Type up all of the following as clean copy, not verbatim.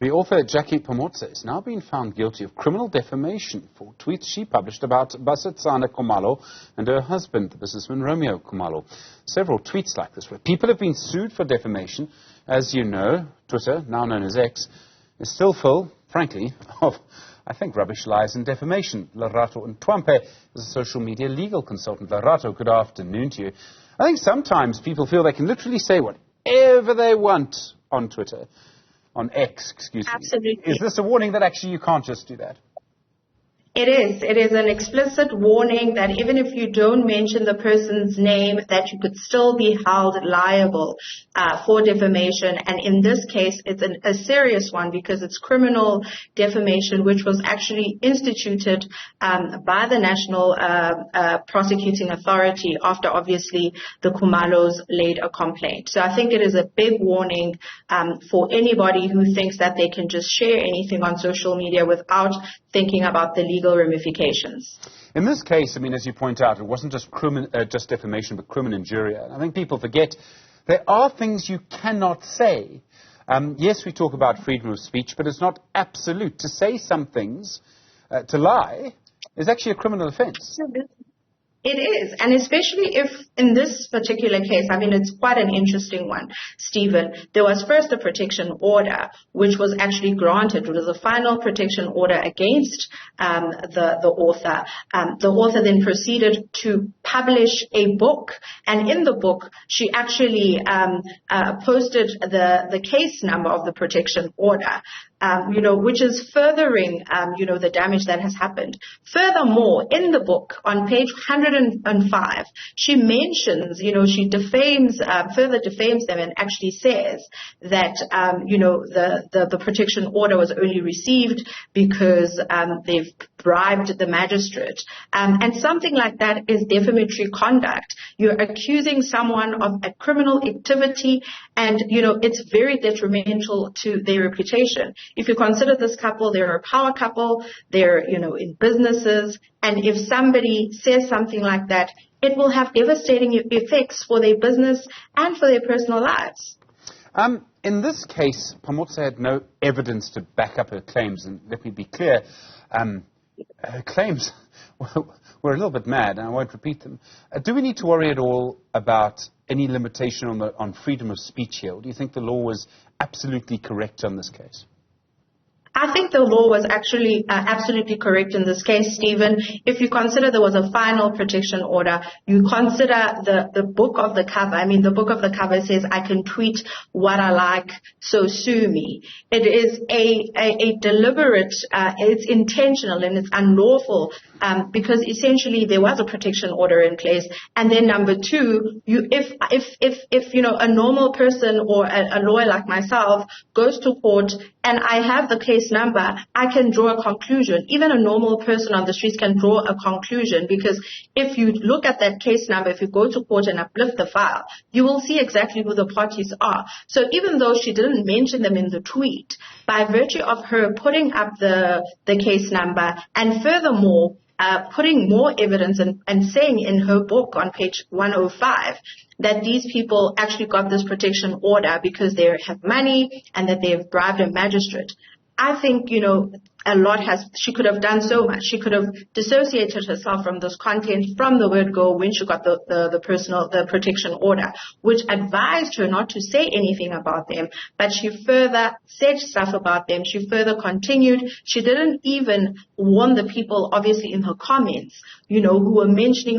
The author, Jackie Phamotse, has now been found guilty of criminal defamation for tweets she published about Basetsana Kumalo and her husband, the businessman Romeo Kumalo. Several tweets like this, where people have been sued for defamation. As you know, Twitter, now known as X, is still full, frankly, of, I think, rubbish, lies and defamation. Lerato Ntwampe is a social media legal consultant. Lerato, good afternoon to you. I think sometimes people feel they can literally say whatever they want on Twitter. On X, excuse me. Absolutely. Is this a warning that actually you can't just do that? It is. It is an explicit warning that even if you don't mention the person's name, that you could still be held liable for defamation. And in this case, it's a serious one because it's criminal defamation, which was actually instituted by the National Prosecuting Authority after, obviously, the Kumalos laid a complaint. So I think it is a big warning for anybody who thinks that they can just share anything on social media without thinking about the legal ramifications. In this case, I mean, as you point out, it wasn't just defamation, but crimen injuria. And I think people forget there are things you cannot say. Yes, we talk about freedom of speech, but it's not absolute. To say some things, to lie, is actually a criminal offense. It is, and especially if in this particular case, I mean, it's quite an interesting one, Stephen. There was first a protection order, which was actually granted. It was a final protection order against the author. The author then proceeded to publish a book, and in the book, she actually posted the case number of the protection order. Which is furthering, the damage that has happened. Furthermore, in the book, on page 105, she mentions, she further defames them and actually says that, the protection order was only received because they've bribed the magistrate. And something like that is defamatory conduct. You're accusing someone of a criminal activity and, it's very detrimental to their reputation. If you consider this couple, they're a power couple, they're, in businesses, and if somebody says something like that, it will have devastating effects for their business and for their personal lives. In this case, Phamotse had no evidence to back up her claims, and let me be clear, her claims were a little bit mad, and I won't repeat them. Do we need to worry at all about any limitation on freedom of speech here? Or do you think the law was absolutely correct on this case? I think the law was actually absolutely correct in this case, Stephen. If you consider there was a final protection order, you consider the book of the cover. I mean, the book of the cover says, I can tweet what I like, so sue me. It is a deliberate, it's intentional and it's unlawful because essentially there was a protection order in place. And then number two, if a normal person or a lawyer like myself goes to court and I have the case number, I can draw a conclusion. Even a normal person on the streets can draw a conclusion because if you look at that case number, if you go to court and uplift the file, you will see exactly who the parties are. So even though she didn't mention them in the tweet, by virtue of her putting up the case number and furthermore, putting more evidence and saying in her book on page 105 that these people actually got this protection order because they have money and that they have bribed a magistrate. I think, she could have done so much. She could have dissociated herself from this content from the word go when she got the protection order, which advised her not to say anything about them, but she further said stuff about them. She further continued. She didn't even warn the people, obviously, in her comments, who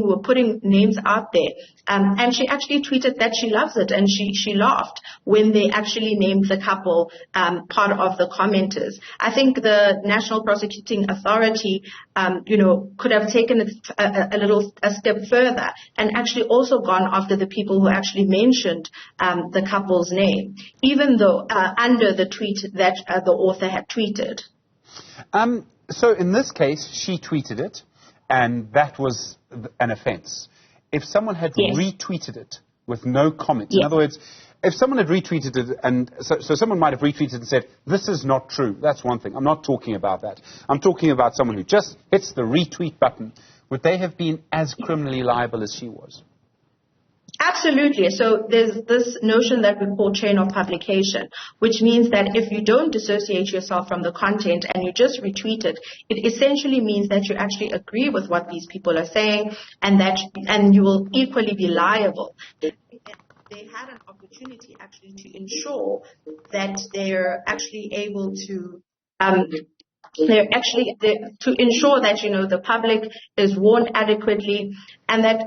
were putting names out there. And she actually tweeted that she loves it, and she laughed when they actually named the couple part of the commenters. I think the National Prosecuting Authority, could have taken it a step further and actually also gone after the people who actually mentioned the couple's name, even though under the tweet that the author had tweeted. So in this case, she tweeted it, and that was an offence. If someone had retweeted it with no comment, in other words, if someone had retweeted it, and so someone might have retweeted and said, this is not true, that's one thing. I'm not talking about that. I'm talking about someone who just hits the retweet button. Would they have been as criminally liable as she was? Absolutely. So there's this notion that we call chain of publication, which means that if you don't dissociate yourself from the content and you just retweet it, it essentially means that you actually agree with what these people are saying, and you will equally be liable. They had an opportunity actually to ensure that they're actually able to to ensure that, the public is warned adequately, and that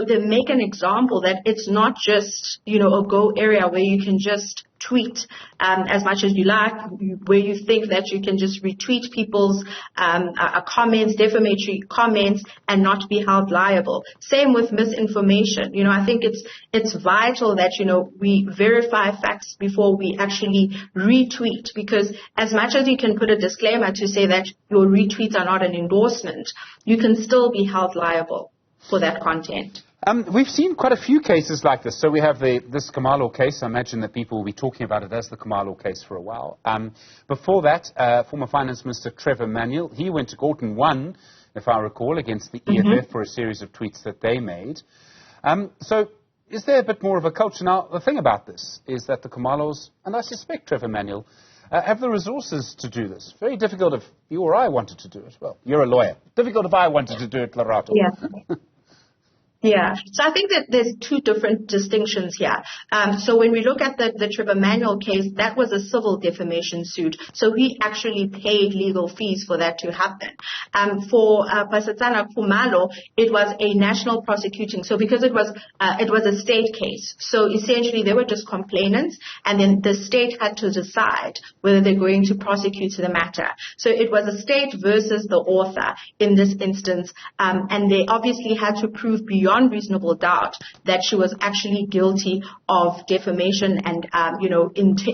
they make an example that it's not just, a go area where you can just tweet as much as you like, where you think that you can just retweet people's comments, defamatory comments, and not be held liable. Same with misinformation. I think it's vital that, we verify facts before we actually retweet, because as much as you can put a disclaimer to say that your retweets are not an endorsement, you can still be held liable for that content. We've seen quite a few cases like this. So we have this Kumalo case. I imagine that people will be talking about it as the Kumalo case for a while. Before that, former Finance Minister Trevor Manuel, he went to court and won, if I recall, against the EFF for a series of tweets that they made. So is there a bit more of a culture? Now, the thing about this is that the Kumalos, and I suspect Trevor Manuel, have the resources to do this. Very difficult if you or I wanted to do it. Well, you're a lawyer. Difficult if I wanted to do it, Lerato. Yeah. Yeah, so I think that there's two different distinctions here. So when we look at the Trevor Manuel case, that was a civil defamation suit. So he actually paid legal fees for that to happen. For Basetsana Kumalo, it was a national prosecuting. So because it was a state case. So essentially they were just complainants, and then the state had to decide whether they're going to prosecute the matter. So it was a state versus the author in this instance, and they obviously had to prove beyond reasonable doubt that she was actually guilty of defamation and,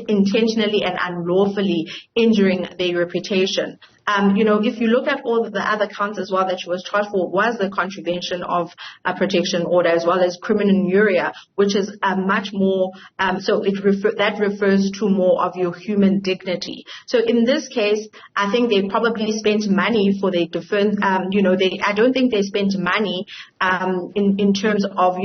intentionally and unlawfully injuring their reputation. If you look at all of the other counts as well that she was charged for, was the contravention of a protection order as well as criminal injuria, which is much more, that refers to more of your human dignity. So in this case, I think they probably spent money for their defense. I don't think they spent money in terms of,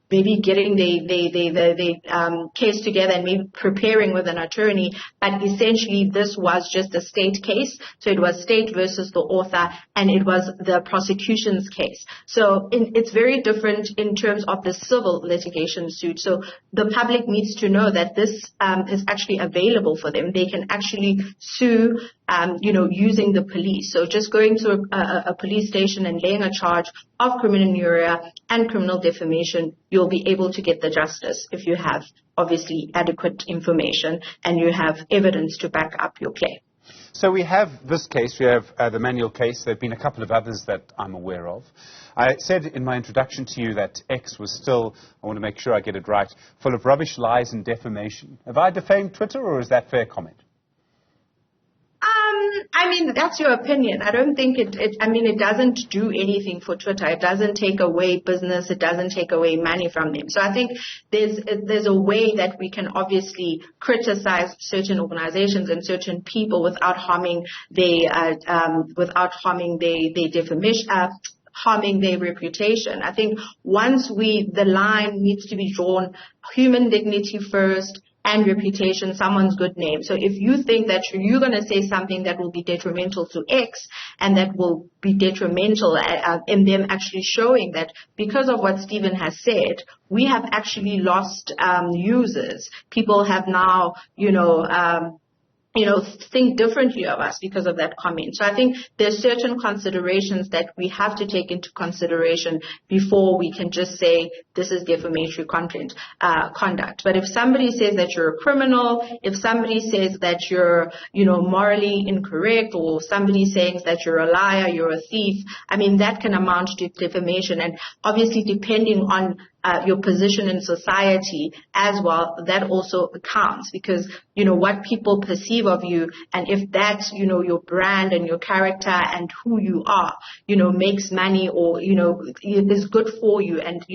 maybe getting the case together and maybe preparing with an attorney, but essentially this was just a state case. So it was state versus the author, and it was the prosecution's case. So it's very different in terms of the civil litigation suit. So the public needs to know that this is actually available for them. They can actually sue, using the police. So just going to a police station and laying a charge of criminal injuria and criminal defamation, you'll be able to get the justice if you have obviously adequate information and you have evidence to back up your claim. So we have this case, we have the Manuel case. There have been a couple of others that I'm aware of. I said in my introduction to you that X was still, I want to make sure I get it right, full of rubbish, lies and defamation. Have I defamed Twitter, or is that fair comment? That's your opinion. I don't think it doesn't do anything for Twitter. It doesn't take away business. It doesn't take away money from them. So I think there's a way that we can obviously criticize certain organizations and certain people without harming defamation, harming their reputation. I think once the line needs to be drawn, human dignity first, and reputation, someone's good name. So if you think that you're going to say something that will be detrimental to X and that will be detrimental in them actually showing that because of what Stephen has said, we have actually lost users. People have now, think differently of us because of that comment. So I think there's certain considerations that we have to take into consideration before we can just say this is defamatory conduct. But if somebody says that you're a criminal, if somebody says that you're, morally incorrect, or somebody saying that you're a liar, you're a thief, that can amount to defamation. And obviously depending on your position in society as well, that also counts, because what people perceive of you, and if that's your brand and your character and who you are makes money or is good for you and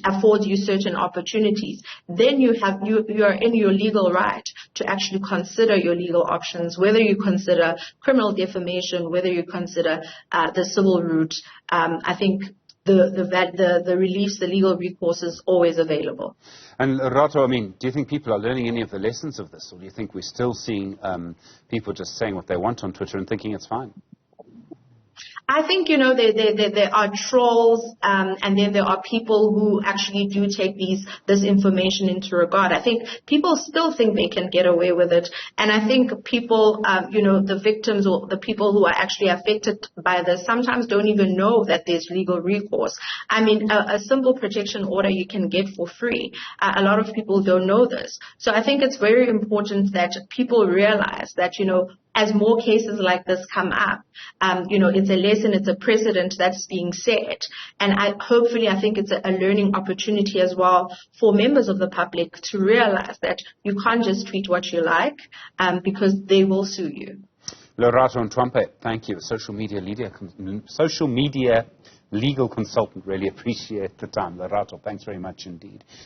affords you certain opportunities, then you are in your legal right to actually consider your legal options, whether you consider criminal defamation, whether you consider the civil route. I think the reliefs, the legal recourse is always available. And Rato, I mean, do you think people are learning any of the lessons of this, or do you think we're still seeing people just saying what they want on Twitter and thinking it's fine? I think, you know, there are trolls, and then there are people who actually do take this information into regard. I think people still think they can get away with it. And I think people, you know, the victims or the people who are actually affected by this sometimes don't even know that there's legal recourse. I mean, a simple protection order you can get for free. A lot of people don't know this. So I think it's very important that people realize that, you know, as more cases like this come up, you know, it's a lesson, it's a precedent that's being set. And hopefully I think it's a learning opportunity as well for members of the public to realize that you can't just tweet what you like, because they will sue you. Lerato Ntwampe, thank you. Social media legal consultant. Really appreciate the time. Lerato, thanks very much indeed.